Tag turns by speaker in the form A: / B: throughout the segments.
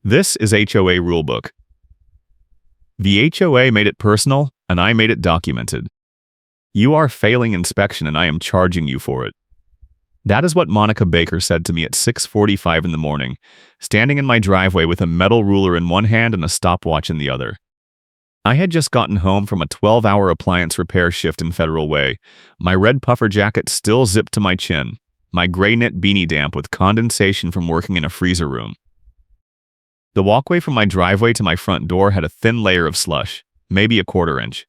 A: This is HOA Rulebook. The HOA made it personal, and I made it documented. You are failing inspection, and I am charging you for it. That is what Monica Baker said to me at 6:45 in the morning, standing in my driveway with a metal ruler in one hand and a stopwatch in the other. I had just gotten home from a 12-hour appliance repair shift in Federal Way, my red puffer jacket still zipped to my chin, my gray knit beanie damp with condensation from working in a freezer room. The walkway from my driveway to my front door had a thin layer of slush, maybe a quarter inch.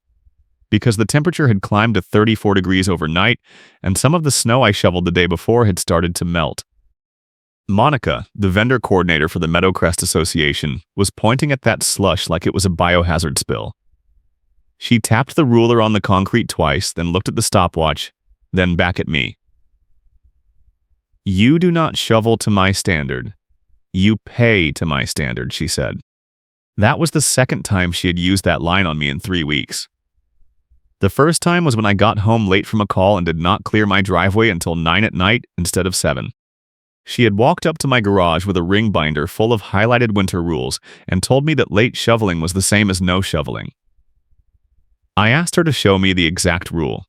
A: Because the temperature had climbed to 34 degrees overnight, and some of the snow I shoveled the day before had started to melt. Monica, the vendor coordinator for the Meadowcrest Association, was pointing at that slush like it was a biohazard spill. She tapped the ruler on the concrete twice, then looked at the stopwatch, then back at me. "You do not shovel to my standard. You pay to my standard," she said. That was the second time she had used that line on me in 3 weeks. The first time was when I got home late from a call and did not clear my driveway until 9 at night instead of 7. She had walked up to my garage with a ring binder full of highlighted winter rules and told me that late shoveling was the same as no shoveling. I asked her to show me the exact rule.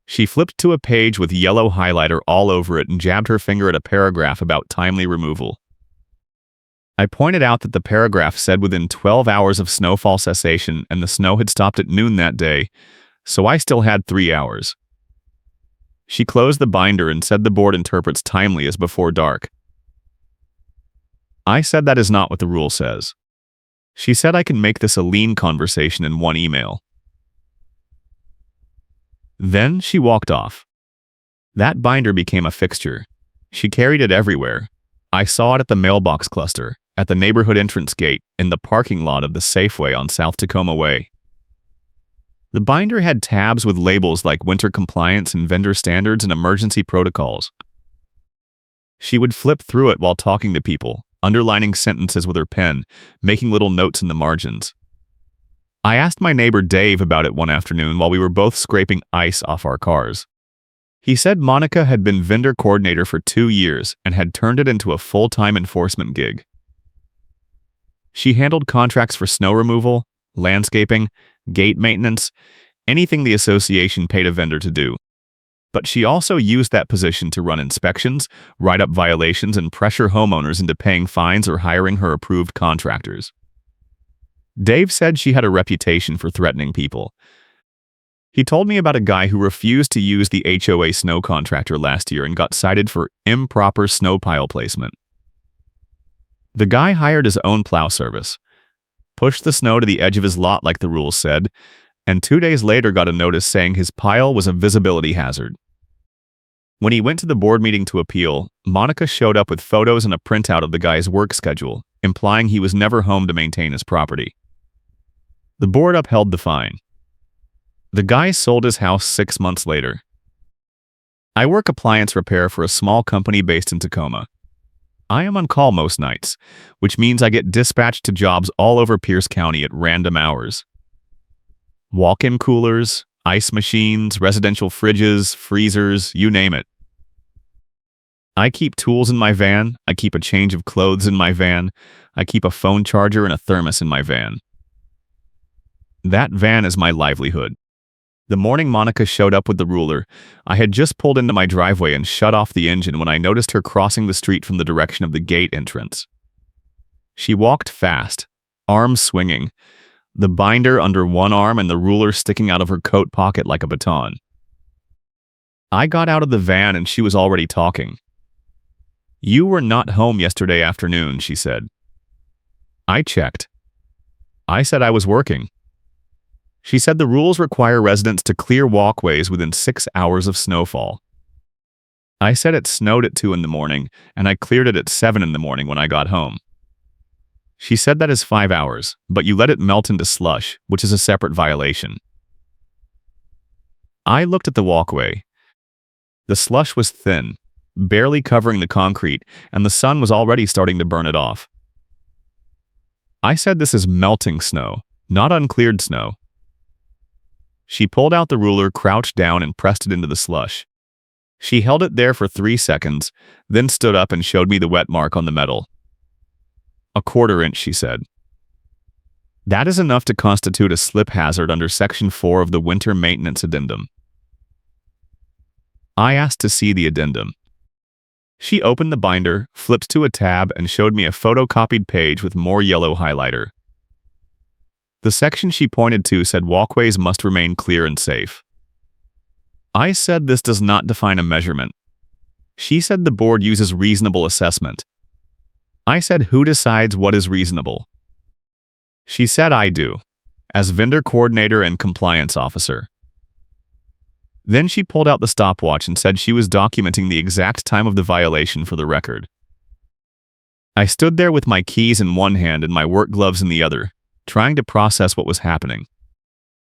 A: She flipped to a page with yellow highlighter all over it and jabbed her finger at a paragraph about timely removal. I pointed out that the paragraph said within 12 hours of snowfall cessation, and the snow had stopped at noon that day, so I still had 3 hours. She closed the binder and said the board interprets timely as before dark. I said that is not what the rule says. She said I can make this a lean conversation in one email. Then she walked off. That binder became a fixture. She carried it everywhere. I saw it at the mailbox cluster, at the neighborhood entrance gate, in the parking lot of the Safeway on South Tacoma Way. The binder had tabs with labels like winter compliance and vendor standards and emergency protocols. She would flip through it while talking to people, underlining sentences with her pen, making little notes in the margins. I asked my neighbor Dave about it one afternoon while we were both scraping ice off our cars. He said Monica had been vendor coordinator for 2 years and had turned it into a full-time enforcement gig. She handled contracts for snow removal, landscaping, gate maintenance, anything the association paid a vendor to do. But she also used that position to run inspections, write up violations, and pressure homeowners into paying fines or hiring her approved contractors. Dave said she had a reputation for threatening people. He told me about a guy who refused to use the HOA snow contractor last year and got cited for improper snow pile placement. The guy hired his own plow service, pushed the snow to the edge of his lot like the rules said, and 2 days later got a notice saying his pile was a visibility hazard. When he went to the board meeting to appeal, Monica showed up with photos and a printout of the guy's work schedule, implying he was never home to maintain his property. The board upheld the fine. The guy sold his house 6 months later. I work appliance repair for a small company based in Tacoma. I am on call most nights, which means I get dispatched to jobs all over Pierce County at random hours. Walk-in coolers, ice machines, residential fridges, freezers, you name it. I keep tools in my van, I keep a change of clothes in my van, I keep a phone charger and a thermos in my van. That van is my livelihood. The morning Monica showed up with the ruler, I had just pulled into my driveway and shut off the engine when I noticed her crossing the street from the direction of the gate entrance. She walked fast, arms swinging, the binder under one arm and the ruler sticking out of her coat pocket like a baton. I got out of the van and she was already talking. "You were not home yesterday afternoon," she said. I checked. I said I was working. She said the rules require residents to clear walkways within 6 hours of snowfall. I said it snowed at 2 in the morning, and I cleared it at 7 in the morning when I got home. She said that is 5 hours, but you let it melt into slush, which is a separate violation. I looked at the walkway. The slush was thin, barely covering the concrete, and the sun was already starting to burn it off. I said this is melting snow, not uncleared snow. She pulled out the ruler, crouched down, and pressed it into the slush. She held it there for 3 seconds, then stood up and showed me the wet mark on the metal. A quarter-inch, she said. That is enough to constitute a slip hazard under Section 4 of the Winter Maintenance Addendum. I asked to see the addendum. She opened the binder, flipped to a tab, and showed me a photocopied page with more yellow highlighter. The section she pointed to said walkways must remain clear and safe. I said this does not define a measurement. She said the board uses reasonable assessment. I said who decides what is reasonable? She said I do, as vendor coordinator and compliance officer. Then she pulled out the stopwatch and said she was documenting the exact time of the violation for the record. I stood there with my keys in one hand and my work gloves in the other, trying to process what was happening.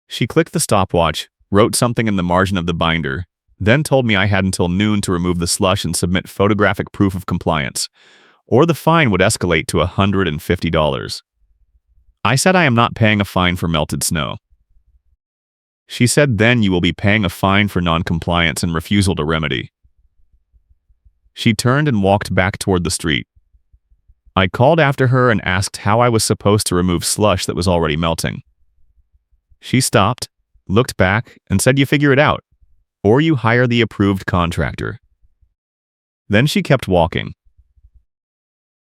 A: She clicked the stopwatch, wrote something in the margin of the binder, then told me I had until noon to remove the slush and submit photographic proof of compliance, or the fine would escalate to $150. I said I am not paying a fine for melted snow. She said then you will be paying a fine for non-compliance and refusal to remedy. She turned and walked back toward the street. I called after her and asked how I was supposed to remove slush that was already melting. She stopped, looked back, and said you figure it out, or you hire the approved contractor. Then she kept walking.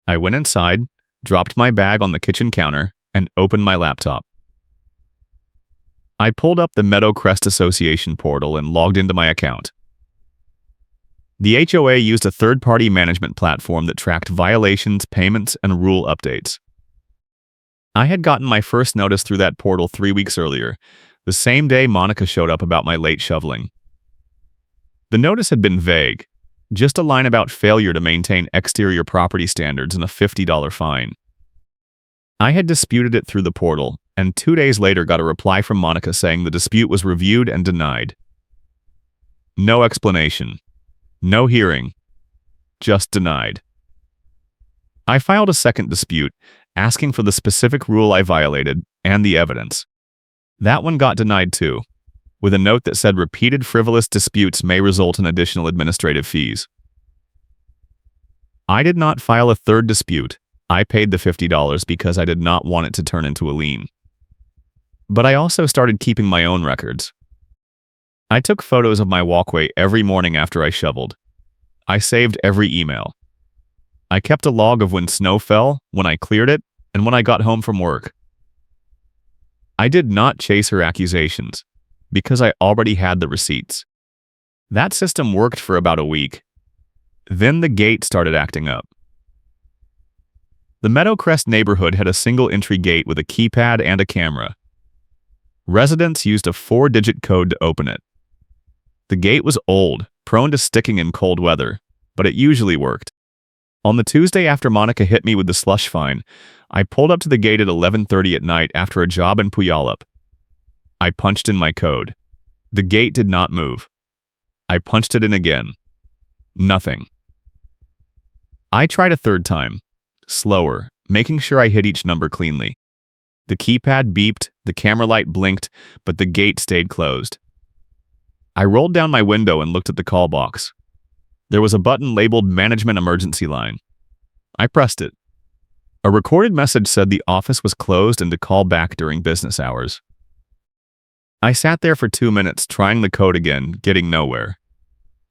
A: I went inside, dropped my bag on the kitchen counter, and opened my laptop. I pulled up the Meadowcrest Association portal and logged into my account. The HOA used a third-party management platform that tracked violations, payments, and rule updates. I had gotten my first notice through that portal 3 weeks earlier, the same day Monica showed up about my late shoveling. The notice had been vague, just a line about failure to maintain exterior property standards and a $50 fine. I had disputed it through the portal, and 2 days later got a reply from Monica saying the dispute was reviewed and denied. No explanation. No hearing. Just denied. I filed a second dispute, asking for the specific rule I violated and the evidence. That one got denied too, with a note that said repeated frivolous disputes may result in additional administrative fees. I did not file a third dispute. I paid the $50 because I did not want it to turn into a lien. But I also started keeping my own records. I took photos of my walkway every morning after I shoveled. I saved every email. I kept a log of when snow fell, when I cleared it, and when I got home from work. I did not chase her accusations, because I already had the receipts. That system worked for about a week. Then the gate started acting up. The Meadowcrest neighborhood had a single-entry gate with a keypad and a camera. Residents used a 4-digit code to open it. The gate was old, prone to sticking in cold weather, but it usually worked. On the Tuesday after Monica hit me with the slush fine, I pulled up to the gate at 11:30 at night after a job in Puyallup. I punched in my code. The gate did not move. I punched it in again. Nothing. I tried a third time, slower, making sure I hit each number cleanly. The keypad beeped, the camera light blinked, but the gate stayed closed. I rolled down my window and looked at the call box. There was a button labeled Management Emergency Line. I pressed it. A recorded message said the office was closed and to call back during business hours. I sat there for 2 minutes trying the code again, getting nowhere.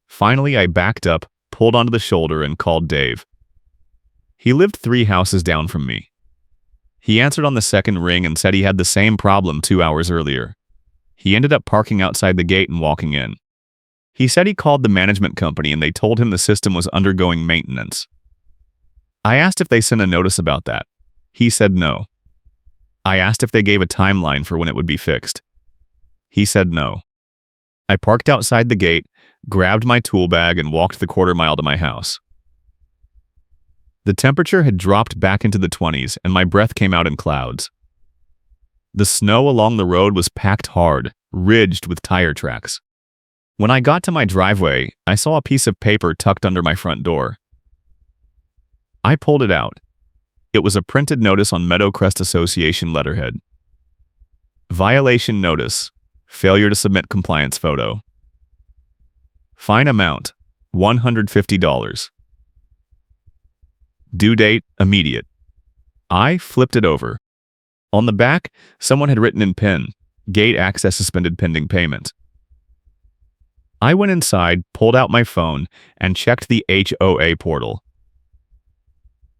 A: Finally, I backed up, pulled onto the shoulder, and called Dave. He lived 3 houses down from me. He answered on the second ring and said he had the same problem 2 hours earlier. He ended up parking outside the gate and walking in. He said he called the management company and they told him the system was undergoing maintenance. I asked if they sent a notice about that. He said no. I asked if they gave a timeline for when it would be fixed. He said no. I parked outside the gate, grabbed my tool bag, and walked the quarter-mile to my house. The temperature had dropped back into the 20s and my breath came out in clouds. The snow along the road was packed hard, ridged with tire tracks. When I got to my driveway, I saw a piece of paper tucked under my front door. I pulled it out. It was a printed notice on Meadowcrest Association letterhead. Violation notice. Failure to submit compliance photo. Fine amount, $150. Due date, immediate. I flipped it over. On the back, someone had written in pen, "Gate access suspended pending payment." I went inside, pulled out my phone, and checked the HOA portal.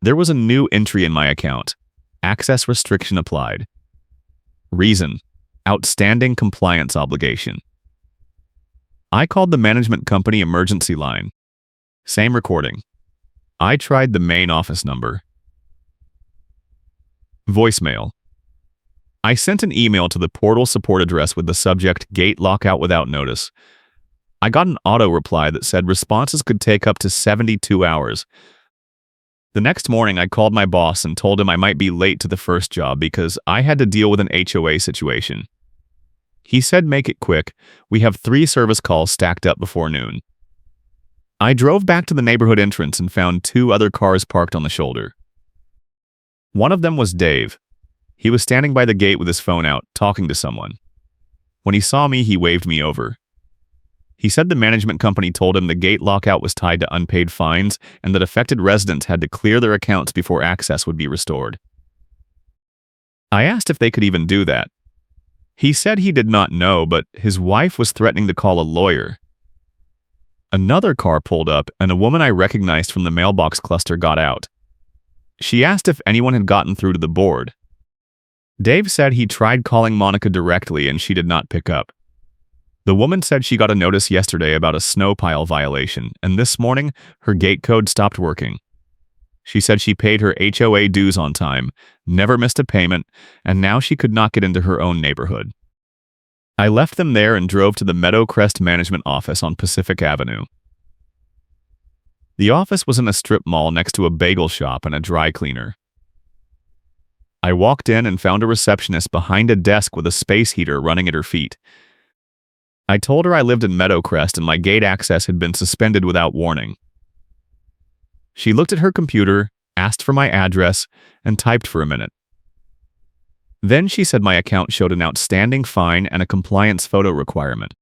A: There was a new entry in my account. Access restriction applied. Reason: outstanding compliance obligation. I called the management company emergency line. Same recording. I tried the main office number. Voicemail. I sent an email to the portal support address with the subject "Gate lockout without notice." I got an auto reply that said responses could take up to 72 hours. The next morning, I called my boss and told him I might be late to the first job because I had to deal with an HOA situation. He said make it quick. We have 3 service calls stacked up before noon. I drove back to the neighborhood entrance and found 2 other cars parked on the shoulder. One of them was Dave. He was standing by the gate with his phone out, talking to someone. When he saw me, he waved me over. He said the management company told him the gate lockout was tied to unpaid fines and that affected residents had to clear their accounts before access would be restored. I asked if they could even do that. He said he did not know, but his wife was threatening to call a lawyer. Another car pulled up, and a woman I recognized from the mailbox cluster got out. She asked if anyone had gotten through to the board. Dave said he tried calling Monica directly and she did not pick up. The woman said she got a notice yesterday about a snow pile violation, and this morning, her gate code stopped working. She said she paid her HOA dues on time, never missed a payment, and now she could not get into her own neighborhood. I left them there and drove to the Meadowcrest Management office on Pacific Avenue. The office was in a strip mall next to a bagel shop and a dry cleaner. I walked in and found a receptionist behind a desk with a space heater running at her feet. I told her I lived in Meadowcrest and my gate access had been suspended without warning. She looked at her computer, asked for my address, and typed for a minute. Then she said my account showed an outstanding fine and a compliance photo requirement.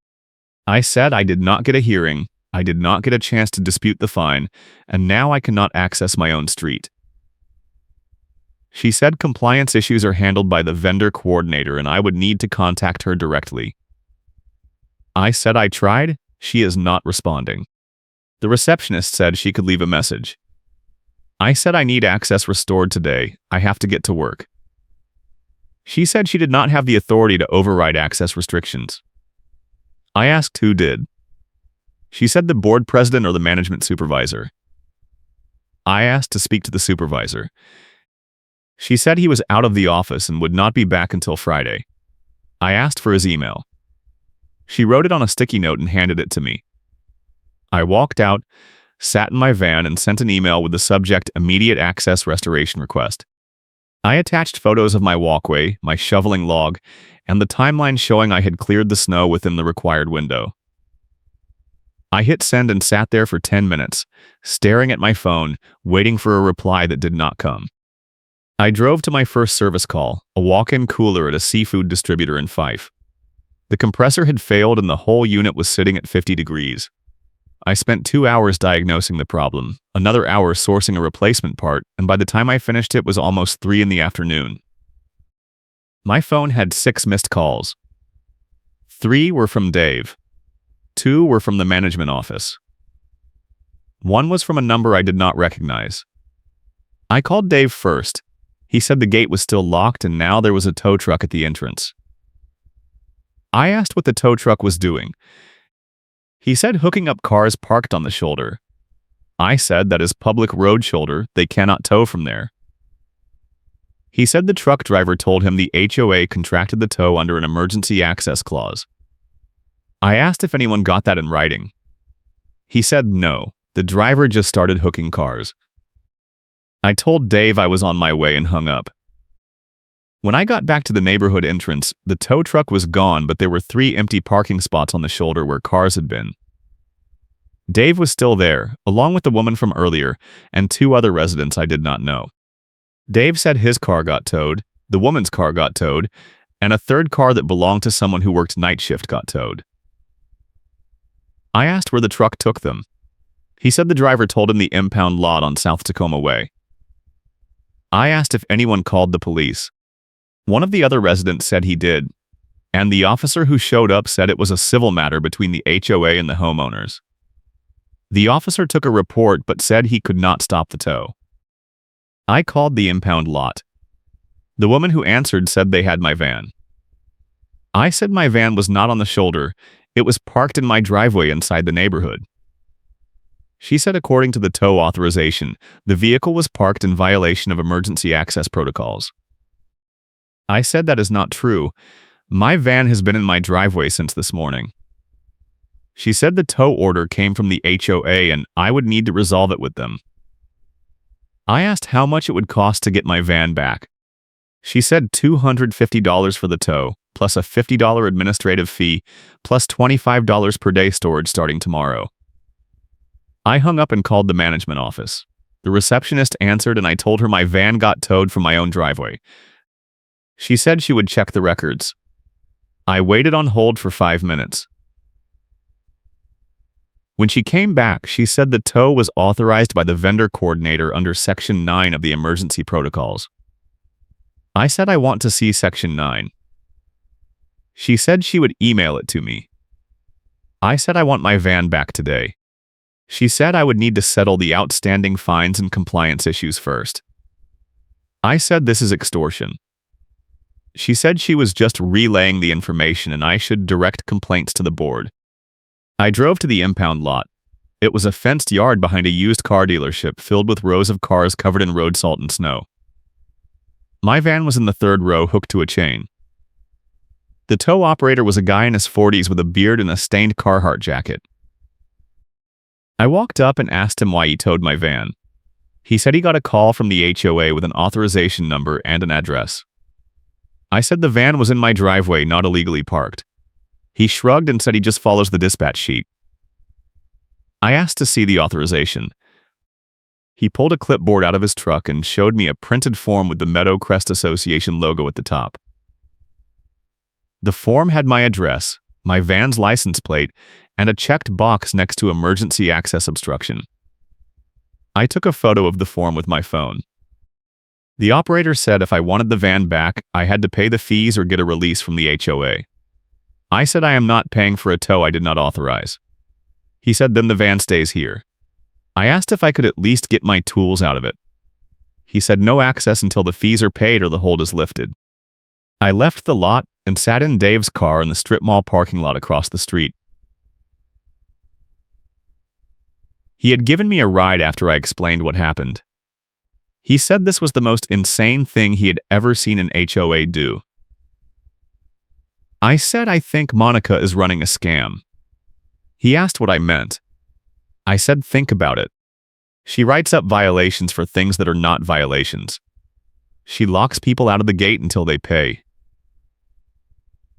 A: I said I did not get a hearing, I did not get a chance to dispute the fine, and now I cannot access my own street. She said compliance issues are handled by the vendor coordinator and I would need to contact her directly. I said I tried. She is not responding. The receptionist said she could leave a message. I said I need access restored today. I have to get to work. She said she did not have the authority to override access restrictions. I asked who did. She said the board president or the management supervisor. I asked to speak to the supervisor. She said he was out of the office and would not be back until Friday. I asked for his email. She wrote it on a sticky note and handed it to me. I walked out, sat in my van, and sent an email with the subject "Immediate Access Restoration Request." I attached photos of my walkway, my shoveling log, and the timeline showing I had cleared the snow within the required window. I hit send and sat there for 10 minutes, staring at my phone, waiting for a reply that did not come. I drove to my first service call, a walk-in cooler at a seafood distributor in Fife. The compressor had failed and the whole unit was sitting at 50 degrees. I spent 2 hours diagnosing the problem, another hour sourcing a replacement part, and by the time I finished it was almost 3 in the afternoon. My phone had 6 missed calls. 3 were from Dave. 2 were from the management office. 1 was from a number I did not recognize. I called Dave first. He said the gate was still locked and now there was a tow truck at the entrance. I asked what the tow truck was doing. He said hooking up cars parked on the shoulder. I said that is public road shoulder, they cannot tow from there. He said the truck driver told him the HOA contracted the tow under an emergency access clause. I asked if anyone got that in writing. He said no, the driver just started hooking cars. I told Dave I was on my way and hung up. When I got back to the neighborhood entrance, the tow truck was gone, but there were 3 empty parking spots on the shoulder where cars had been. Dave was still there, along with the woman from earlier, and 2 other residents I did not know. Dave said his car got towed, the woman's car got towed, and a 3rd car that belonged to someone who worked night shift got towed. I asked where the truck took them. He said the driver told him the impound lot on South Tacoma Way. I asked if anyone called the police. One of the other residents said he did, and the officer who showed up said it was a civil matter between the HOA and the homeowners. The officer took a report but said he could not stop the tow. I called the impound lot. The woman who answered said they had my van. I said my van was not on the shoulder, it was parked in my driveway inside the neighborhood. She said according to the tow authorization, the vehicle was parked in violation of emergency access protocols. I said that is not true. My van has been in my driveway since this morning. She said the tow order came from the HOA and I would need to resolve it with them. I asked how much it would cost to get my van back. She said $250 for the tow, plus a $50 administrative fee, plus $25 per day storage starting tomorrow. I hung up and called the management office. The receptionist answered and I told her my van got towed from my own driveway. She said she would check the records. I waited on hold for 5 minutes. When she came back, she said the tow was authorized by the vendor coordinator under Section 9 of the emergency protocols. I said I want to see Section 9. She said she would email it to me. I said I want my van back today. She said I would need to settle the outstanding fines and compliance issues first. I said this is extortion. She said she was just relaying the information and I should direct complaints to the board. I drove to the impound lot. It was a fenced yard behind a used car dealership filled with rows of cars covered in road salt and snow. My van was in the third row hooked to a chain. The tow operator was a guy in his 40s with a beard and a stained Carhartt jacket. I walked up and asked him why he towed my van. He said he got a call from the HOA with an authorization number and an address. I said the van was in my driveway, not illegally parked. He shrugged and said he just follows the dispatch sheet. I asked to see the authorization. He pulled a clipboard out of his truck and showed me a printed form with the Meadow Crest Association logo at the top. The form had my address, my van's license plate, and a checked box next to emergency access obstruction. I took a photo of the form with my phone. The operator said if I wanted the van back, I had to pay the fees or get a release from the HOA. I said I am not paying for a tow I did not authorize. He said then the van stays here. I asked if I could at least get my tools out of it. He said no access until the fees are paid or the hold is lifted. I left the lot and sat in Dave's car in the strip mall parking lot across the street. He had given me a ride after I explained what happened. He said this was the most insane thing he had ever seen an HOA do. I said I think Monica is running a scam. He asked what I meant. I said think about it. She writes up violations for things that are not violations. She locks people out of the gate until they pay.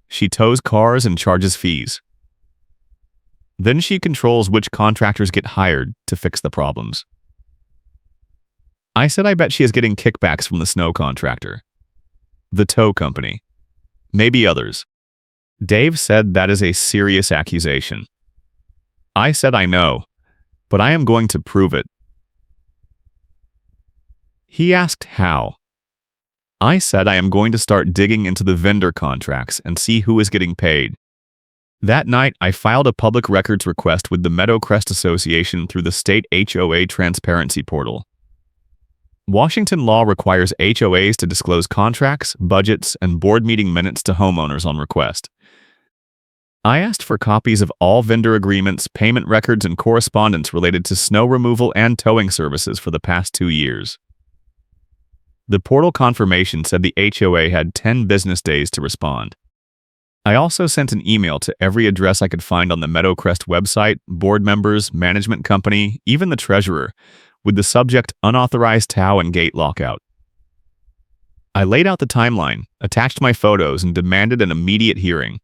A: She tows cars and charges fees. Then she controls which contractors get hired to fix the problems. I said I bet she is getting kickbacks from the snow contractor, the tow company, maybe others. Dave said that is a serious accusation. I said I know, but I am going to prove it. He asked how. I said I am going to start digging into the vendor contracts and see who is getting paid. That night, I filed a public records request with the Meadow Crest Association through the state HOA transparency portal. Washington law requires HOAs to disclose contracts, budgets, and board meeting minutes to homeowners on request. I asked for copies of all vendor agreements, payment records, and correspondence related to snow removal and towing services for the past 2 years. The portal confirmation said the HOA had 10 business days to respond. I also sent an email to every address I could find on the Meadow Crest website, board members, management company, even the treasurer, with the subject unauthorized tow and gate lockout. I laid out the timeline, attached my photos, and demanded an immediate hearing.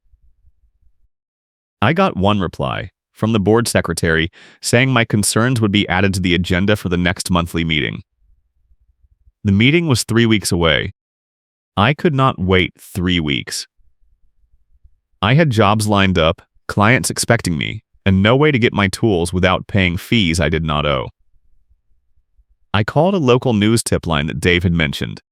A: I got one reply from the board secretary saying my concerns would be added to the agenda for the next monthly meeting. The meeting was 3 weeks away. I could not wait 3 weeks. I had jobs lined up, clients expecting me, and no way to get my tools without paying fees I did not owe. I called a local news tip line that Dave had mentioned.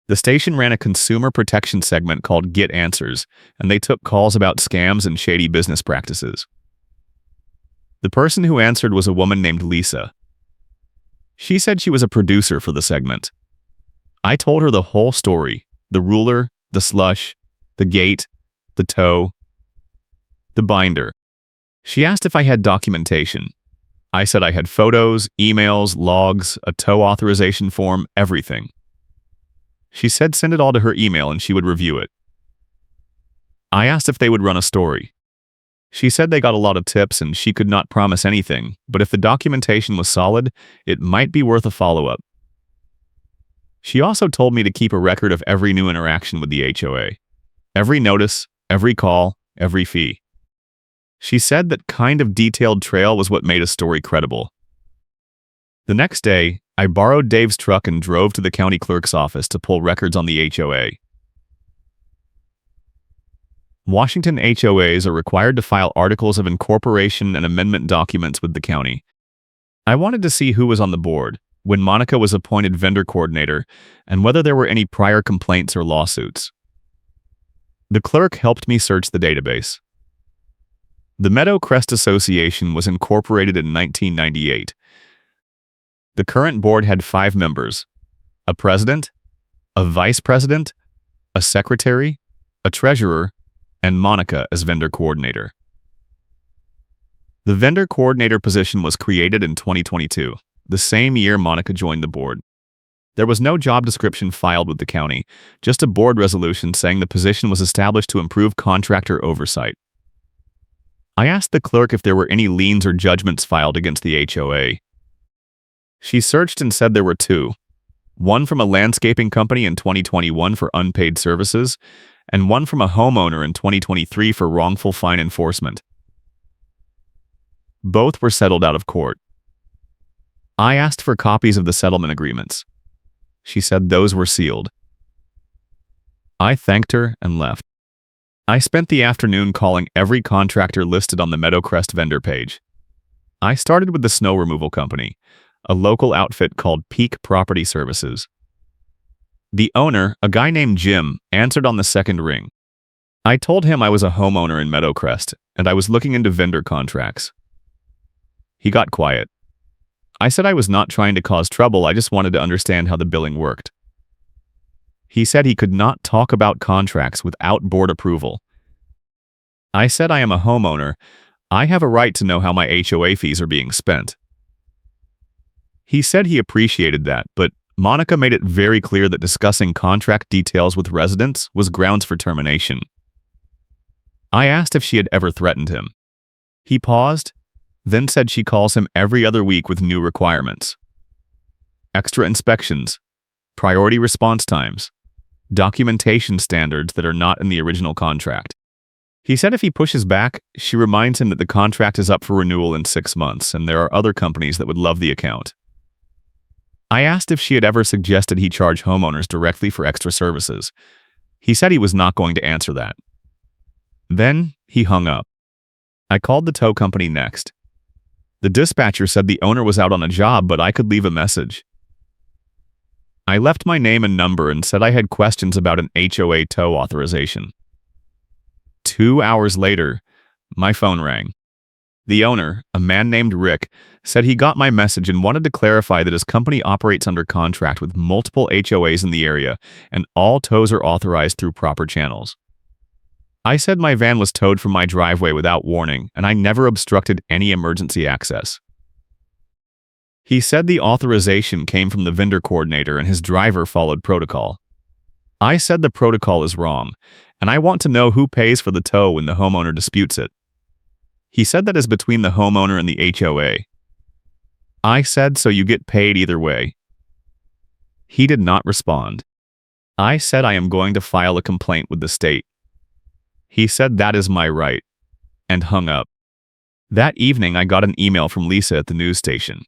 A: The station ran a consumer protection segment called Get Answers, and they took calls about scams and shady business practices. The person who answered was a woman named Lisa. She said she was a producer for the segment. I told her the whole story: the ruler, the slush, the gate, the toe, the binder. She asked if I had documentation. I said I had photos, emails, logs, a tow authorization form, everything. She said send it all to her email and she would review it. I asked if they would run a story. She said they got a lot of tips and she could not promise anything, but if the documentation was solid, it might be worth a follow-up. She also told me to keep a record of every new interaction with the HOA. Every notice, every call, every fee. She said that kind of detailed trail was what made a story credible. The next day, I borrowed Dave's truck and drove to the county clerk's office to pull records on the HOA. Washington HOAs are required to file articles of incorporation and amendment documents with the county. I wanted to see who was on the board, when Monica was appointed vendor coordinator, and whether there were any prior complaints or lawsuits. The clerk helped me search the database. The Meadow Crest Association was incorporated in 1998. The current board had 5 members: a president, a vice president, a secretary, a treasurer, and Monica as vendor coordinator. The vendor coordinator position was created in 2022, the same year Monica joined the board. There was no job description filed with the county, just a board resolution saying the position was established to improve contractor oversight. I asked the clerk if there were any liens or judgments filed against the HOA. She searched and said there were 2. One from a landscaping company in 2021 for unpaid services, and one from a homeowner in 2023 for wrongful fine enforcement. Both were settled out of court. I asked for copies of the settlement agreements. She said those were sealed. I thanked her and left. I spent the afternoon calling every contractor listed on the Meadowcrest vendor page. I started with the snow removal company, a local outfit called Peak Property Services. The owner, a guy named Jim, answered on the second ring. I told him I was a homeowner in Meadowcrest, and I was looking into vendor contracts. He got quiet. I said I was not trying to cause trouble, I just wanted to understand how the billing worked. He said he could not talk about contracts without board approval. I said I am a homeowner. I have a right to know how my HOA fees are being spent. He said he appreciated that, but Monica made it very clear that discussing contract details with residents was grounds for termination. I asked if she had ever threatened him. He paused, then said she calls him every other week with new requirements. Extra inspections, priority response times, documentation standards that are not in the original contract. He said if he pushes back, she reminds him that the contract is up for renewal in 6 months and there are other companies that would love the account. I asked if she had ever suggested he charge homeowners directly for extra services. He said he was not going to answer that. Then he hung up. I called the tow company next. The dispatcher said the owner was out on a job, but I could leave a message. I left my name and number and said I had questions about an HOA tow authorization. 2 hours later, my phone rang. The owner, a man named Rick, said he got my message and wanted to clarify that his company operates under contract with multiple HOAs in the area and all tows are authorized through proper channels. I said my van was towed from my driveway without warning and I never obstructed any emergency access. He said the authorization came from the vendor coordinator and his driver followed protocol. I said the protocol is wrong, and I want to know who pays for the tow when the homeowner disputes it. He said that is between the homeowner and the HOA. I said so you get paid either way. He did not respond. I said I am going to file a complaint with the state. He said that is my right, and hung up. That evening I got an email from Lisa at the news station.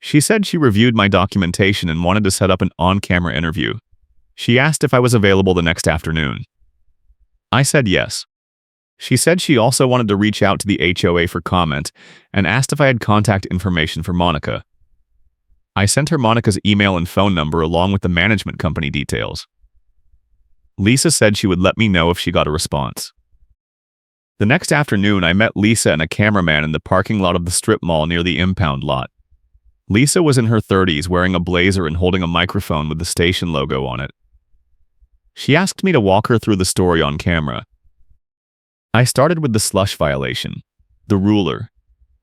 A: She said she reviewed my documentation and wanted to set up an on-camera interview. She asked if I was available the next afternoon. I said yes. She said she also wanted to reach out to the HOA for comment and asked if I had contact information for Monica. I sent her Monica's email and phone number along with the management company details. Lisa said she would let me know if she got a response. The next afternoon, I met Lisa and a cameraman in the parking lot of the strip mall near the impound lot. Lisa was in her 30s, wearing a blazer and holding a microphone with the station logo on it. She asked me to walk her through the story on camera. I started with the Slush violation, the ruler,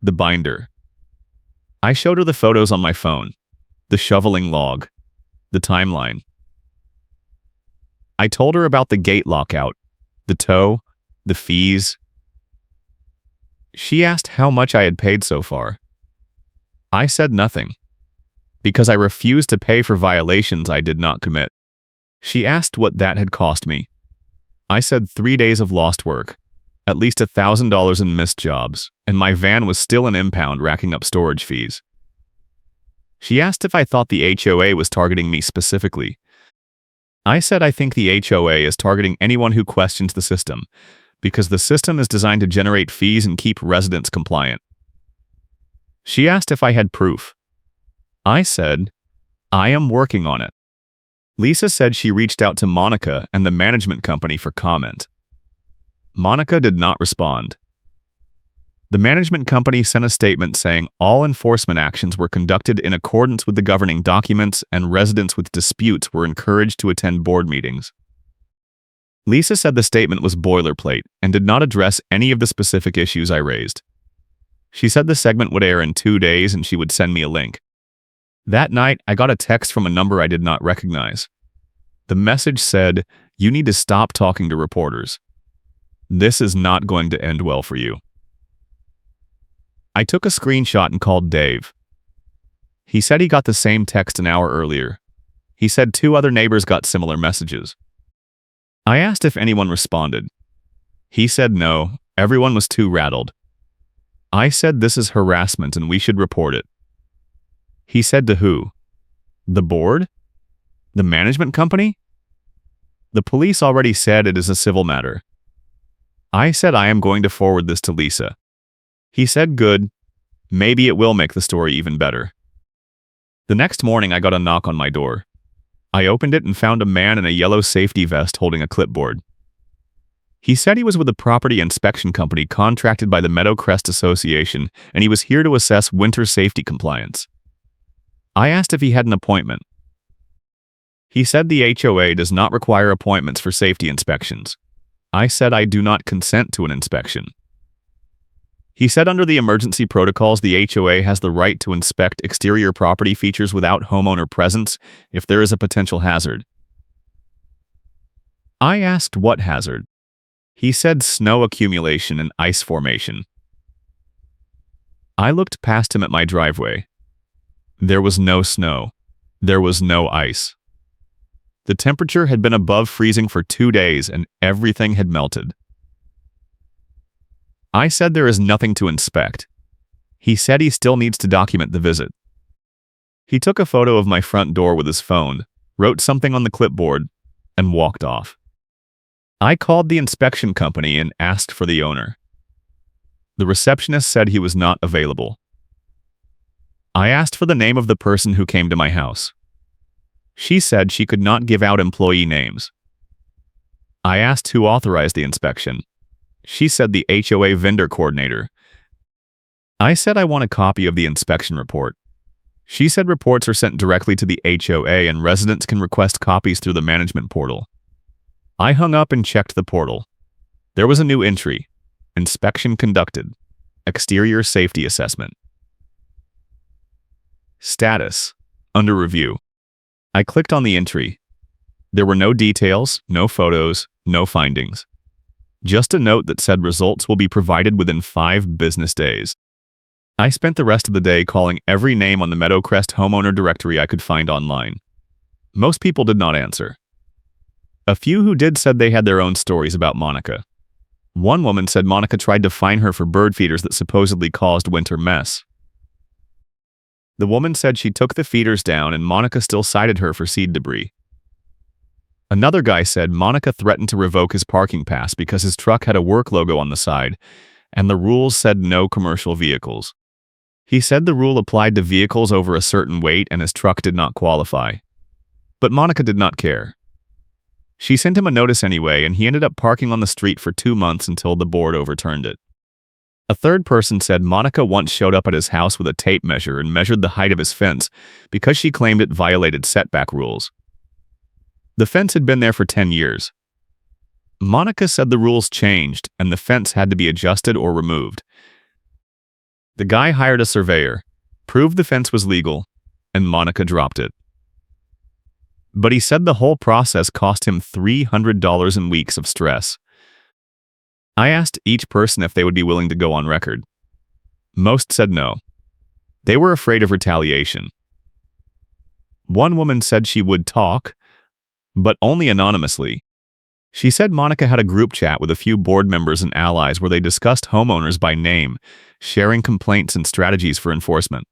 A: the binder. I showed her the photos on my phone, the shoveling log, the timeline. I told her about the gate lockout, the tow, the fees. She asked how much I had paid so far. I said nothing, because I refused to pay for violations I did not commit. She asked what that had cost me. I said 3 days of lost work, at least $1,000 in missed jobs, and my van was still an impound racking up storage fees. She asked if I thought the HOA was targeting me specifically. I said I think the HOA is targeting anyone who questions the system, because the system is designed to generate fees and keep residents compliant. She asked if I had proof. I said, I am working on it. Lisa said she reached out to Monica and the management company for comment. Monica did not respond. The management company sent a statement saying all enforcement actions were conducted in accordance with the governing documents and residents with disputes were encouraged to attend board meetings. Lisa said the statement was boilerplate and did not address any of the specific issues I raised. She said the segment would air in 2 days and she would send me a link. That night, I got a text from a number I did not recognize. The message said, "You need to stop talking to reporters. This is not going to end well for you." I took a screenshot and called Dave. He said he got the same text an hour earlier. He said 2 other neighbors got similar messages. I asked if anyone responded. He said no, everyone was too rattled. I said this is harassment and we should report it. He said to who? The board? The management company? The police already said it is a civil matter. I said I am going to forward this to Lisa. He said good, maybe it will make the story even better. The next morning I got a knock on my door. I opened it and found a man in a yellow safety vest holding a clipboard. He said he was with a property inspection company contracted by the Meadowcrest Association and he was here to assess winter safety compliance. I asked if he had an appointment. He said the HOA does not require appointments for safety inspections. I said I do not consent to an inspection. He said under the emergency protocols, the HOA has the right to inspect exterior property features without homeowner presence if there is a potential hazard. I asked what hazard. He said snow accumulation and ice formation. I looked past him at my driveway. There was no snow. There was no ice. The temperature had been above freezing for 2 days and everything had melted. I said there is nothing to inspect. He said he still needs to document the visit. He took a photo of my front door with his phone, wrote something on the clipboard, and walked off. I called the inspection company and asked for the owner. The receptionist said he was not available. I asked for the name of the person who came to my house. She said she could not give out employee names. I asked who authorized the inspection. She said the HOA vendor coordinator. I said I want a copy of the inspection report. She said reports are sent directly to the HOA and residents can request copies through the management portal. I hung up and checked the portal. There was a new entry. Inspection conducted. Exterior safety assessment. Status. Under review. I clicked on the entry. There were no details, no photos, no findings. Just a note that said results will be provided within 5 business days. I spent the rest of the day calling every name on the Meadowcrest homeowner directory I could find online. Most people did not answer. A few who did said they had their own stories about Monica. One woman said Monica tried to fine her for bird feeders that supposedly caused winter mess. The woman said she took the feeders down and Monica still cited her for seed debris. Another guy said Monica threatened to revoke his parking pass because his truck had a work logo on the side, and the rules said no commercial vehicles. He said the rule applied to vehicles over a certain weight and his truck did not qualify. But Monica did not care. She sent him a notice anyway, and he ended up parking on the street for 2 months until the board overturned it. A third person said Monica once showed up at his house with a tape measure and measured the height of his fence because she claimed it violated setback rules. The fence had been there for 10 years. Monica said the rules changed and the fence had to be adjusted or removed. The guy hired a surveyor, proved the fence was legal, and Monica dropped it. But he said the whole process cost him $300 in weeks of stress. I asked each person if they would be willing to go on record. Most said no. They were afraid of retaliation. One woman said she would talk, but only anonymously. She said Monica had a group chat with a few board members and allies where they discussed homeowners by name, sharing complaints and strategies for enforcement.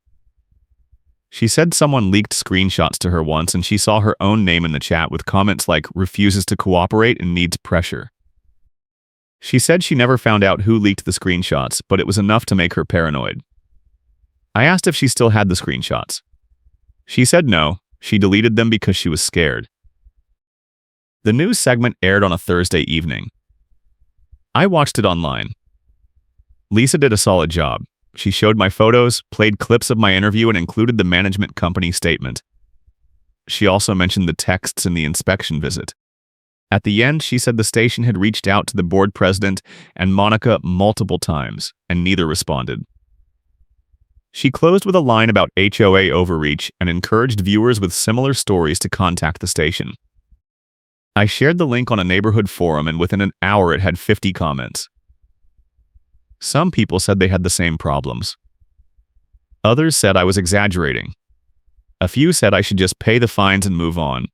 A: She said someone leaked screenshots to her once and she saw her own name in the chat with comments like refuses to cooperate and needs pressure. She said she never found out who leaked the screenshots, but it was enough to make her paranoid. I asked if she still had the screenshots. She said no, she deleted them because she was scared. The news segment aired on a Thursday evening. I watched it online. Lisa did a solid job. She showed my photos, played clips of my interview, and included the management company statement. She also mentioned the texts in the inspection visit. At the end, she said the station had reached out to the board president and Monica multiple times, and neither responded. She closed with a line about HOA overreach and encouraged viewers with similar stories to contact the station. I shared the link on a neighborhood forum, and within an hour it had 50 comments. Some people said they had the same problems. Others said I was exaggerating. A few said I should just pay the fines and move on.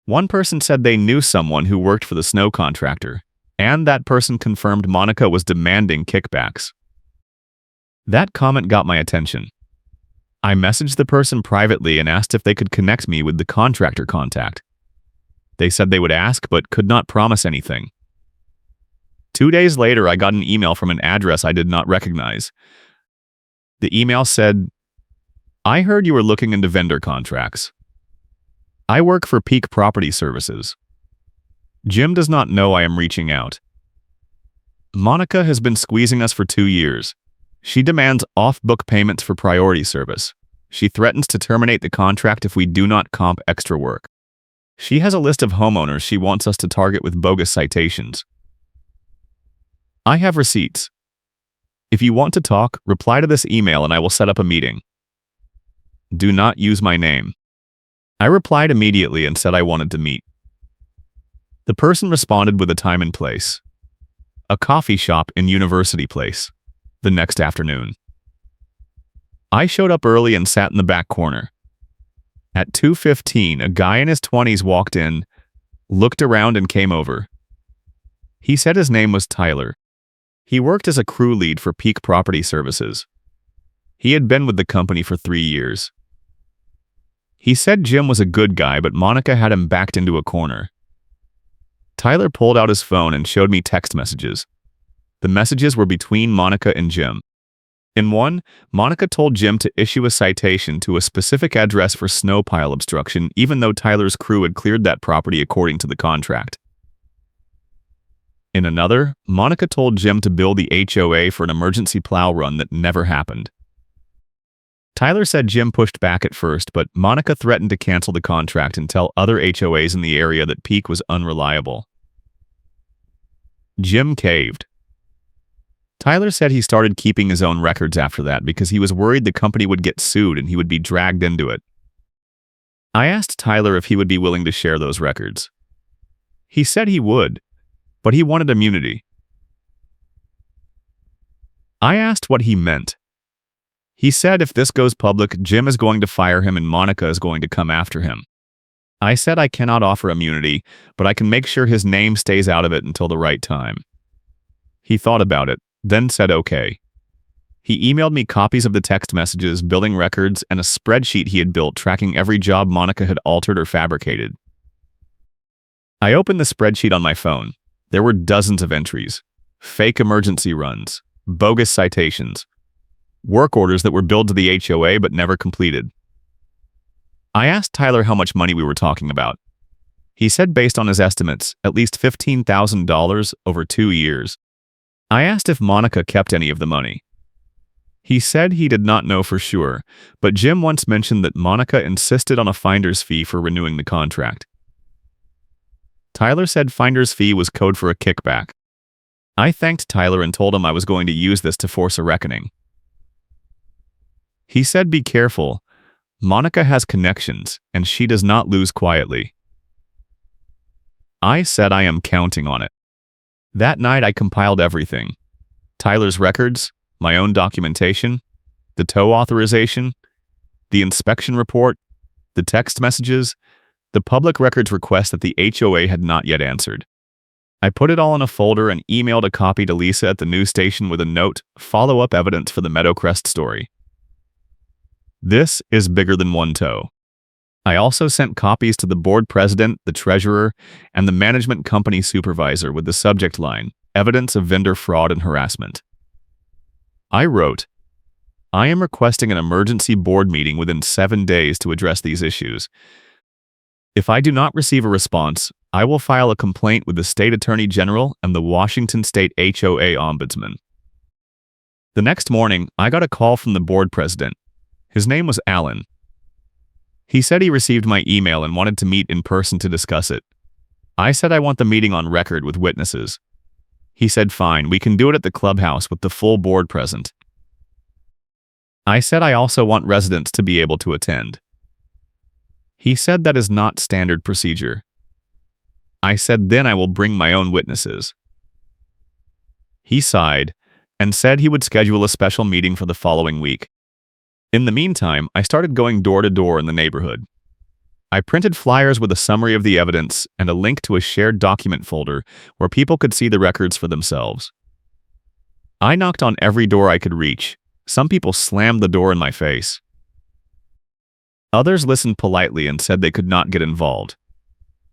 A: One person said they knew someone who worked for the snow contractor, and that person confirmed Monica was demanding kickbacks. That comment got my attention. I messaged the person privately and asked if they could connect me with the contractor contact. They said they would ask, but could not promise anything. 2 days later, I got an email from an address I did not recognize. The email said, "I heard you were looking into vendor contracts. I work for Peak Property Services. Jim does not know I am reaching out. Monica has been squeezing us for 2 years. She demands off-book payments for priority service. She threatens to terminate the contract if we do not comp extra work. She has a list of homeowners she wants us to target with bogus citations. I have receipts. If you want to talk, reply to this email and I will set up a meeting. Do not use my name." I replied immediately and said I wanted to meet. The person responded with a time and place. A coffee shop in University Place, the next afternoon. I showed up early and sat in the back corner. At 2:15, a guy in his 20s walked in, looked around and came over. He said his name was Tyler. He worked as a crew lead for Peak Property Services. He had been with the company for 3 years. He said Jim was a good guy, but Monica had him backed into a corner. Tyler pulled out his phone and showed me text messages. The messages were between Monica and Jim. In one, Monica told Jim to issue a citation to a specific address for snow pile obstruction, even though Tyler's crew had cleared that property according to the contract. In another, Monica told Jim to bill the HOA for an emergency plow run that never happened. Tyler said Jim pushed back at first, but Monica threatened to cancel the contract and tell other HOAs in the area that Peak was unreliable. Jim caved. Tyler said he started keeping his own records after that because he was worried the company would get sued and he would be dragged into it. I asked Tyler if he would be willing to share those records. He said he would, but he wanted immunity. I asked what he meant. He said if this goes public, Jim is going to fire him and Monica is going to come after him. I said I cannot offer immunity, but I can make sure his name stays out of it until the right time. He thought about it, then said okay. He emailed me copies of the text messages, billing records, and a spreadsheet he had built tracking every job Monica had altered or fabricated. I opened the spreadsheet on my phone. There were dozens of entries. Fake emergency runs, bogus citations, work orders that were billed to the HOA but never completed. I asked Tyler how much money we were talking about. He said based on his estimates, at least $15,000 over 2 years. I asked if Monica kept any of the money. He said he did not know for sure, but Jim once mentioned that Monica insisted on a finder's fee for renewing the contract. Tyler said finder's fee was code for a kickback. I thanked Tyler and told him I was going to use this to force a reckoning. He said be careful. Monica has connections, and she does not lose quietly. I said I am counting on it. That night I compiled everything. Tyler's records, my own documentation, the tow authorization, the inspection report, the text messages, the public records request that the HOA had not yet answered. I put it all in a folder and emailed a copy to Lisa at the news station with a note, follow-up evidence for the Meadowcrest story. This is bigger than one tow. I also sent copies to the board president, the treasurer, and the management company supervisor with the subject line, evidence of vendor fraud and harassment. I wrote, I am requesting an emergency board meeting within 7 days to address these issues. If I do not receive a response, I will file a complaint with the State Attorney General and the Washington State HOA Ombudsman. The next morning, I got a call from the board president. His name was Alan. He said he received my email and wanted to meet in person to discuss it. I said I want the meeting on record with witnesses. He said fine, we can do it at the clubhouse with the full board present. I said I also want residents to be able to attend. He said that is not standard procedure. I said then I will bring my own witnesses. He sighed and said he would schedule a special meeting for the following week. In the meantime, I started going door to door in the neighborhood. I printed flyers with a summary of the evidence and a link to a shared document folder where people could see the records for themselves. I knocked on every door I could reach. Some people slammed the door in my face. Others listened politely and said they could not get involved.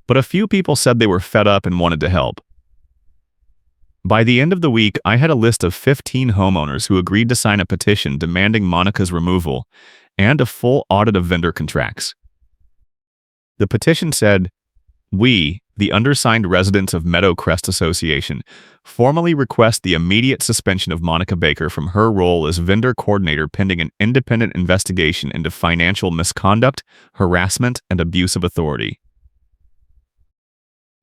A: But a few people said they were fed up and wanted to help. By the end of the week, I had a list of 15 homeowners who agreed to sign a petition demanding Monica's removal and a full audit of vendor contracts. The petition said, "We, the undersigned residents of Meadowcrest Association, formally request the immediate suspension of Monica Baker from her role as vendor coordinator pending an independent investigation into financial misconduct, harassment, and abuse of authority.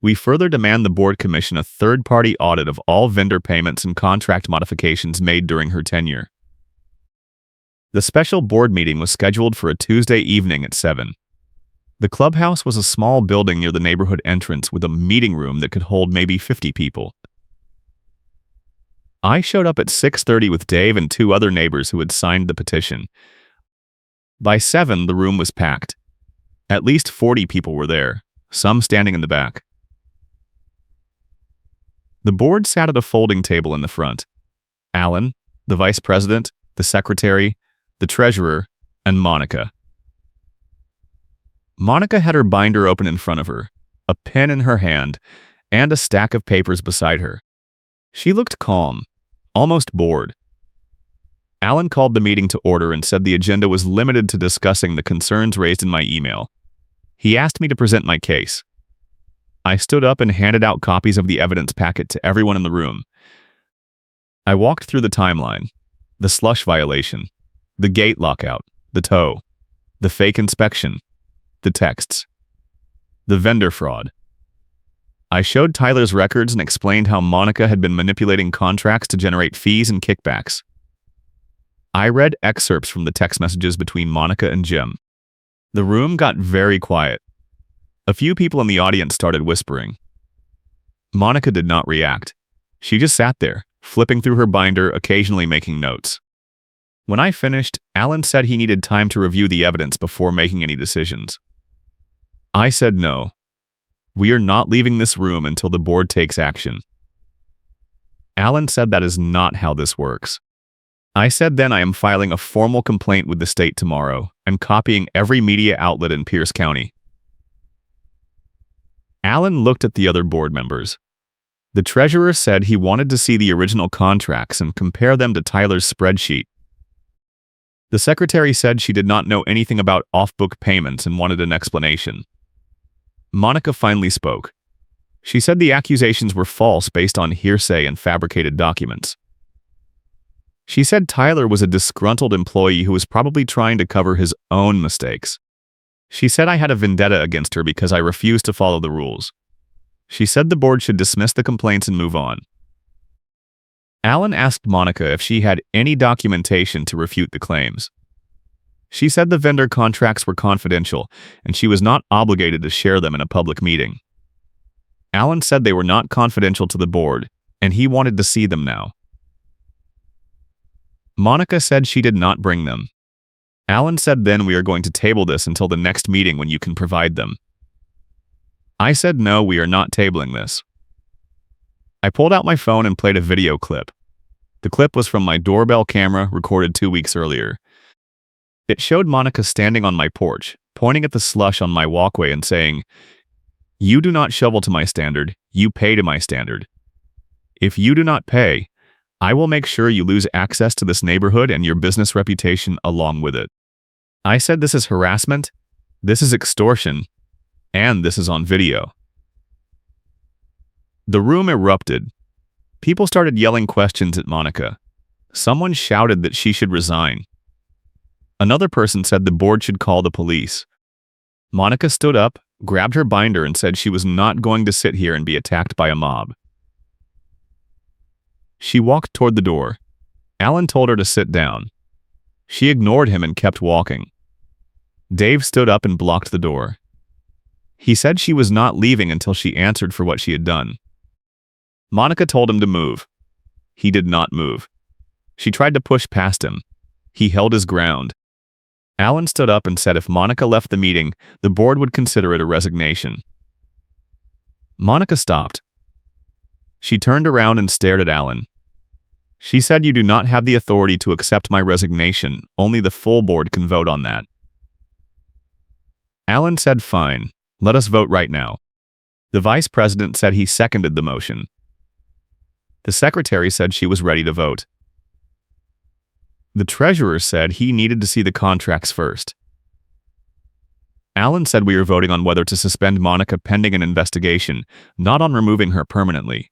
A: We further demand the board commission a third-party audit of all vendor payments and contract modifications made during her tenure." The special board meeting was scheduled for a Tuesday evening at 7. The clubhouse was a small building near the neighborhood entrance with a meeting room that could hold maybe 50 people. I showed up at 6:30 with Dave and 2 other neighbors who had signed the petition. By 7, the room was packed. At least 40 people were there, some standing in the back. The board sat at a folding table in the front. Alan, the vice president, the secretary, the treasurer, and Monica. Monica had her binder open in front of her, a pen in her hand, and a stack of papers beside her. She looked calm, almost bored. Alan called the meeting to order and said the agenda was limited to discussing the concerns raised in my email. He asked me to present my case. I stood up and handed out copies of the evidence packet to everyone in the room. I walked through the timeline, the slush violation, the gate lockout, the tow, the fake inspection, the texts, the vendor fraud. I showed Tyler's records and explained how Monica had been manipulating contracts to generate fees and kickbacks. I read excerpts from the text messages between Monica and Jim. The room got very quiet. A few people in the audience started whispering. Monica did not react. She just sat there, flipping through her binder, occasionally making notes. When I finished, Alan said he needed time to review the evidence before making any decisions. I said no. We are not leaving this room until the board takes action. Alan said that is not how this works. I said then I am filing a formal complaint with the state tomorrow and copying every media outlet in Pierce County. Alan looked at the other board members. The treasurer said he wanted to see the original contracts and compare them to Tyler's spreadsheet. The secretary said she did not know anything about off-book payments and wanted an explanation. Monica finally spoke. She said the accusations were false based on hearsay and fabricated documents. She said Tyler was a disgruntled employee who was probably trying to cover his own mistakes. She said I had a vendetta against her because I refused to follow the rules. She said the board should dismiss the complaints and move on. Alan asked Monica if she had any documentation to refute the claims. She said the vendor contracts were confidential and she was not obligated to share them in a public meeting. Alan said they were not confidential to the board, and he wanted to see them now. Monica said she did not bring them. Alan said then we are going to table this until the next meeting when you can provide them. I said no, we are not tabling this. I pulled out my phone and played a video clip. The clip was from my doorbell camera recorded 2 weeks earlier. It showed Monica standing on my porch, pointing at the slush on my walkway and saying, "You do not shovel to my standard, you pay to my standard. If you do not pay, I will make sure you lose access to this neighborhood and your business reputation along with it." I said this is harassment, this is extortion, and this is on video. The room erupted. People started yelling questions at Monica. Someone shouted that she should resign. Another person said the board should call the police. Monica stood up, grabbed her binder and said she was not going to sit here and be attacked by a mob. She walked toward the door. Alan told her to sit down. She ignored him and kept walking. Dave stood up and blocked the door. He said she was not leaving until she answered for what she had done. Monica told him to move. He did not move. She tried to push past him. He held his ground. Alan stood up and said if Monica left the meeting, the board would consider it a resignation. Monica stopped. She turned around and stared at Alan. She said, "You do not have the authority to accept my resignation. Only the full board can vote on that." Alan said, "Fine. Let us vote right now." The vice president said he seconded the motion. The secretary said she was ready to vote. The treasurer said he needed to see the contracts first. Alan said we were voting on whether to suspend Monica pending an investigation, not on removing her permanently.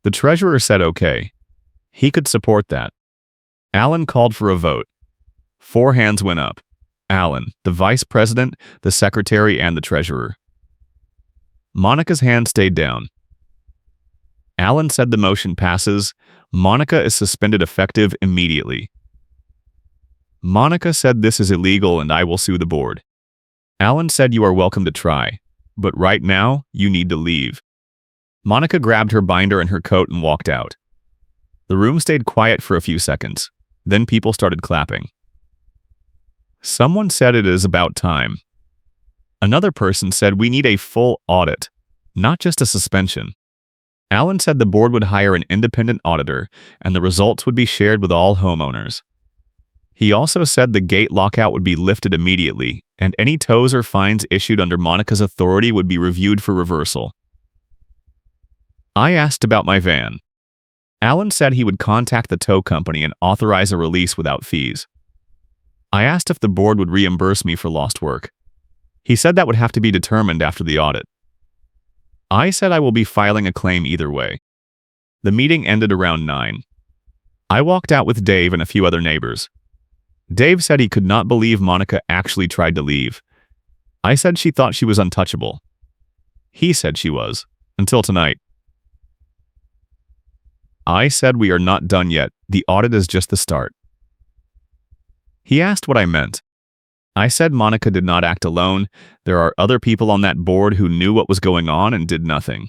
A: The treasurer said okay. He could support that. Alan called for a vote. 4 hands went up. Alan, the vice president, the secretary, and the treasurer. Monica's hand stayed down. Alan said the motion passes. Monica is suspended effective immediately. Monica said this is illegal and I will sue the board. Alan said you are welcome to try, but right now you need to leave. Monica grabbed her binder and her coat and walked out. The room stayed quiet for a few seconds. Then people started clapping. Someone said it is about time. Another person said we need a full audit, not just a suspension. Alan said the board would hire an independent auditor and the results would be shared with all homeowners. He also said the gate lockout would be lifted immediately and any tows or fines issued under Monica's authority would be reviewed for reversal. I asked about my van. Alan said he would contact the tow company and authorize a release without fees. I asked if the board would reimburse me for lost work. He said that would have to be determined after the audit. I said I will be filing a claim either way. The meeting ended around 9. I walked out with Dave and a few other neighbors. Dave said he could not believe Monica actually tried to leave. I said she thought she was untouchable. He said she was, until tonight. I said we are not done yet, the audit is just the start. He asked what I meant. I said Monica did not act alone, there are other people on that board who knew what was going on and did nothing.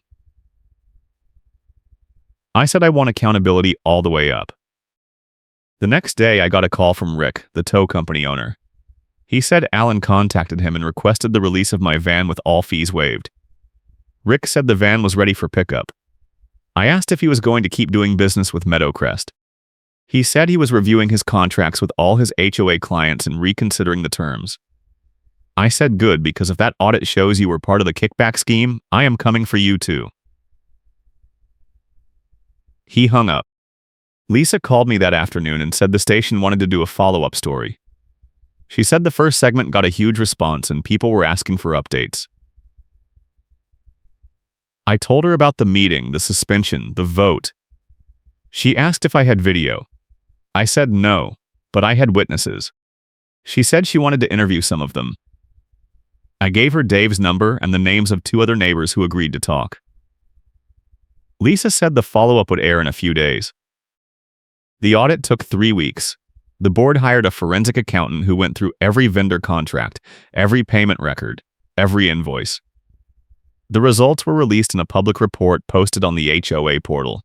A: I said I want accountability all the way up. The next day I got a call from Rick, the tow company owner. He said Alan contacted him and requested the release of my van with all fees waived. Rick said the van was ready for pickup. I asked if he was going to keep doing business with Meadowcrest. He said he was reviewing his contracts with all his HOA clients and reconsidering the terms. I said good, because if that audit shows you were part of the kickback scheme, I am coming for you too. He hung up. Lisa called me that afternoon and said the station wanted to do a follow-up story. She said the first segment got a huge response and people were asking for updates. I told her about the meeting, the suspension, the vote. She asked if I had video. I said no, but I had witnesses. She said she wanted to interview some of them. I gave her Dave's number and the names of 2 other neighbors who agreed to talk. Lisa said the follow-up would air in a few days. The audit took 3 weeks. The board hired a forensic accountant who went through every vendor contract, every payment record, every invoice. The results were released in a public report posted on the HOA portal.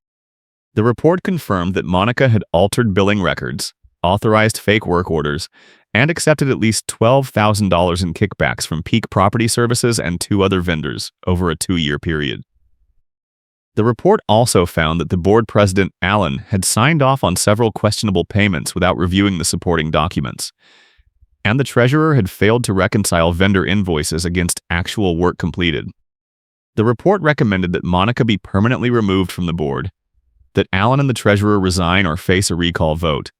A: The report confirmed that Monica had altered billing records, authorized fake work orders, and accepted at least $12,000 in kickbacks from Peak Property Services and 2 other vendors over a 2-year period. The report also found that the board president, Alan, had signed off on several questionable payments without reviewing the supporting documents, and the treasurer had failed to reconcile vendor invoices against actual work completed. The report recommended that Monica be permanently removed from the board, that Alan and the treasurer resign or face a recall vote,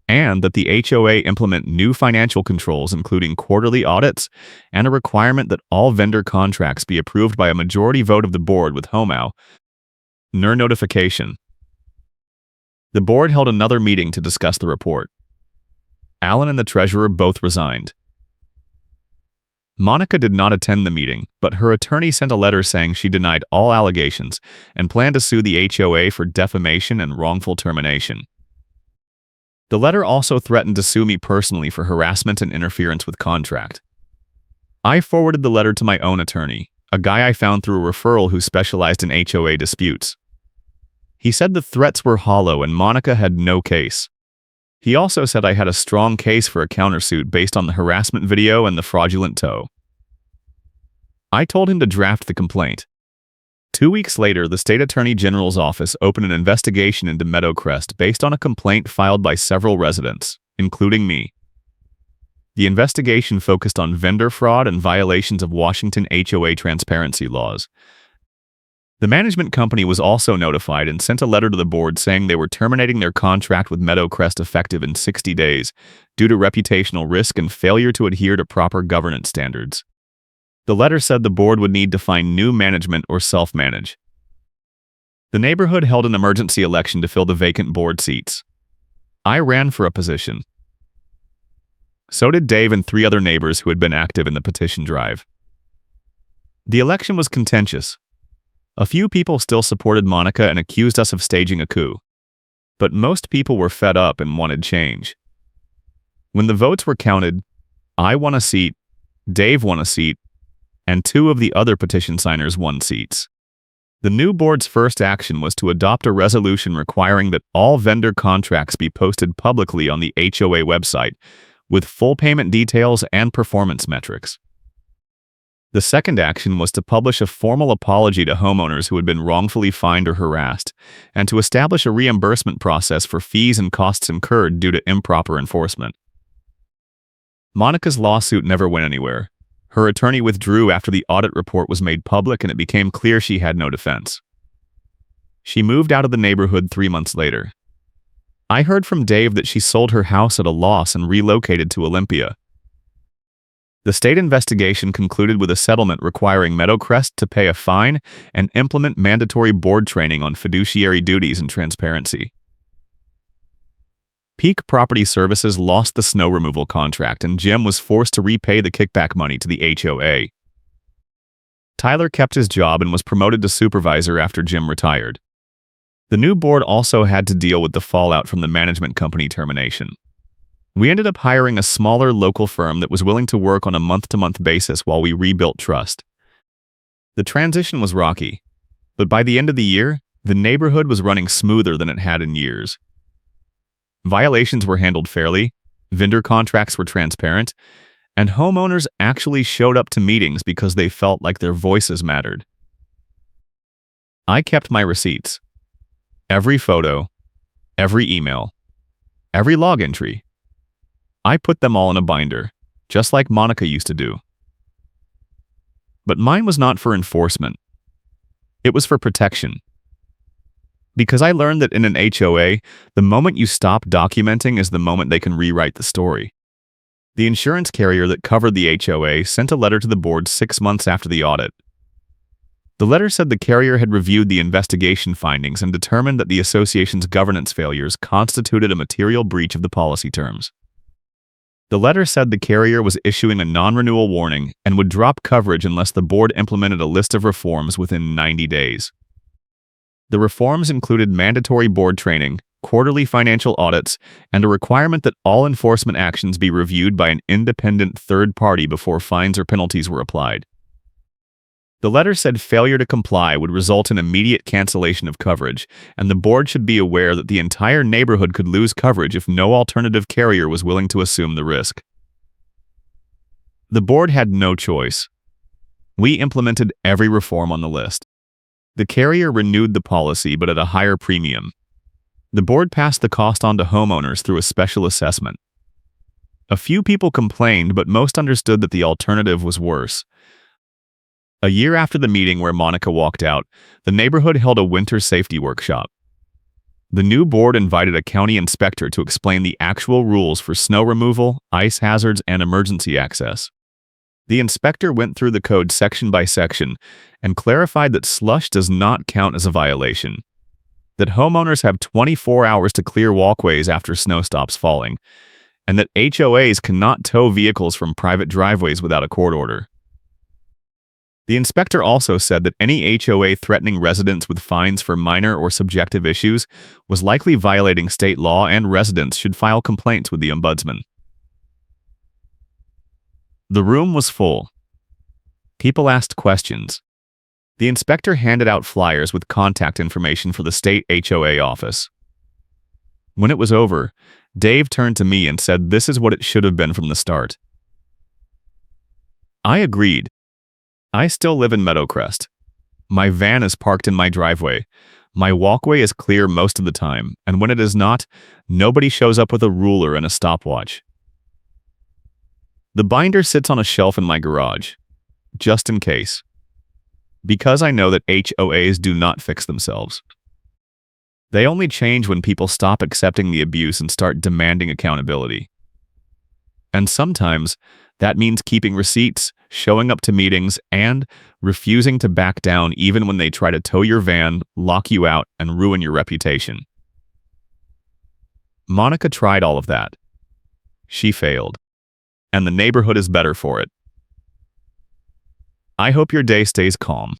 A: and that the HOA implement new financial controls including quarterly audits and a requirement that all vendor contracts be approved by a majority vote of the board with HOMAO NER notification. The board held another meeting to discuss the report. Alan and the treasurer both resigned. Monica did not attend the meeting, but her attorney sent a letter saying she denied all allegations and planned to sue the HOA for defamation and wrongful termination. The letter also threatened to sue me personally for harassment and interference with contract. I forwarded the letter to my own attorney, a guy I found through a referral who specialized in HOA disputes. He said the threats were hollow and Monica had no case. He also said I had a strong case for a countersuit based on the harassment video and the fraudulent tow. I told him to draft the complaint. 2 weeks later, the State Attorney General's office opened an investigation into Meadowcrest based on a complaint filed by several residents, including me. The investigation focused on vendor fraud and violations of Washington HOA transparency laws. The management company was also notified and sent a letter to the board saying they were terminating their contract with Meadowcrest effective in 60 days due to reputational risk and failure to adhere to proper governance standards. The letter said the board would need to find new management or self-manage. The neighborhood held an emergency election to fill the vacant board seats. I ran for a position. So did Dave and 3 other neighbors who had been active in the petition drive. The election was contentious. A few people still supported Monica and accused us of staging a coup. But most people were fed up and wanted change. When the votes were counted, I won a seat, Dave won a seat, and 2 of the other petition signers won seats. The new board's first action was to adopt a resolution requiring that all vendor contracts be posted publicly on the HOA website, with full payment details and performance metrics. The second action was to publish a formal apology to homeowners who had been wrongfully fined or harassed, and to establish a reimbursement process for fees and costs incurred due to improper enforcement. Monica's lawsuit never went anywhere. Her attorney withdrew after the audit report was made public and it became clear she had no defense. She moved out of the neighborhood 3 months later. I heard from Dave that she sold her house at a loss and relocated to Olympia. The state investigation concluded with a settlement requiring Meadowcrest to pay a fine and implement mandatory board training on fiduciary duties and transparency. Peak Property Services lost the snow removal contract and Jim was forced to repay the kickback money to the HOA. Tyler kept his job and was promoted to supervisor after Jim retired. The new board also had to deal with the fallout from the management company termination. We ended up hiring a smaller local firm that was willing to work on a month-to-month basis while we rebuilt trust. The transition was rocky, but by the end of the year, the neighborhood was running smoother than it had in years. Violations were handled fairly, vendor contracts were transparent, and homeowners actually showed up to meetings because they felt like their voices mattered. I kept my receipts. Every photo, every email, every log entry. I put them all in a binder, just like Monica used to do. But mine was not for enforcement. It was for protection. Because I learned that in an HOA, the moment you stop documenting is the moment they can rewrite the story. The insurance carrier that covered the HOA sent a letter to the board 6 months after the audit. The letter said the carrier had reviewed the investigation findings and determined that the association's governance failures constituted a material breach of the policy terms. The letter said the carrier was issuing a non-renewal warning and would drop coverage unless the board implemented a list of reforms within 90 days. The reforms included mandatory board training, quarterly financial audits, and a requirement that all enforcement actions be reviewed by an independent third party before fines or penalties were applied. The letter said failure to comply would result in immediate cancellation of coverage, and the board should be aware that the entire neighborhood could lose coverage if no alternative carrier was willing to assume the risk. The board had no choice. We implemented every reform on the list. The carrier renewed the policy, but at a higher premium. The board passed the cost on to homeowners through a special assessment. A few people complained, but most understood that the alternative was worse. A year after the meeting where Monica walked out, the neighborhood held a winter safety workshop. The new board invited a county inspector to explain the actual rules for snow removal, ice hazards, and emergency access. The inspector went through the code section by section and clarified that slush does not count as a violation, that homeowners have 24 hours to clear walkways after snow stops falling, and that HOAs cannot tow vehicles from private driveways without a court order. The inspector also said that any HOA threatening residents with fines for minor or subjective issues was likely violating state law, and residents should file complaints with the ombudsman. The room was full. People asked questions. The inspector handed out flyers with contact information for the state HOA office. When it was over, Dave turned to me and said, "This is what it should have been from the start." I agreed. I still live in Meadowcrest. My van is parked in my driveway. My walkway is clear most of the time, and when it is not, nobody shows up with a ruler and a stopwatch. The binder sits on a shelf in my garage, just in case. Because I know that HOAs do not fix themselves. They only change when people stop accepting the abuse and start demanding accountability. And sometimes, that means keeping receipts, showing up to meetings, and refusing to back down even when they try to tow your van, lock you out, and ruin your reputation. Monica tried all of that. She failed. And the neighborhood is better for it. I hope your day stays calm.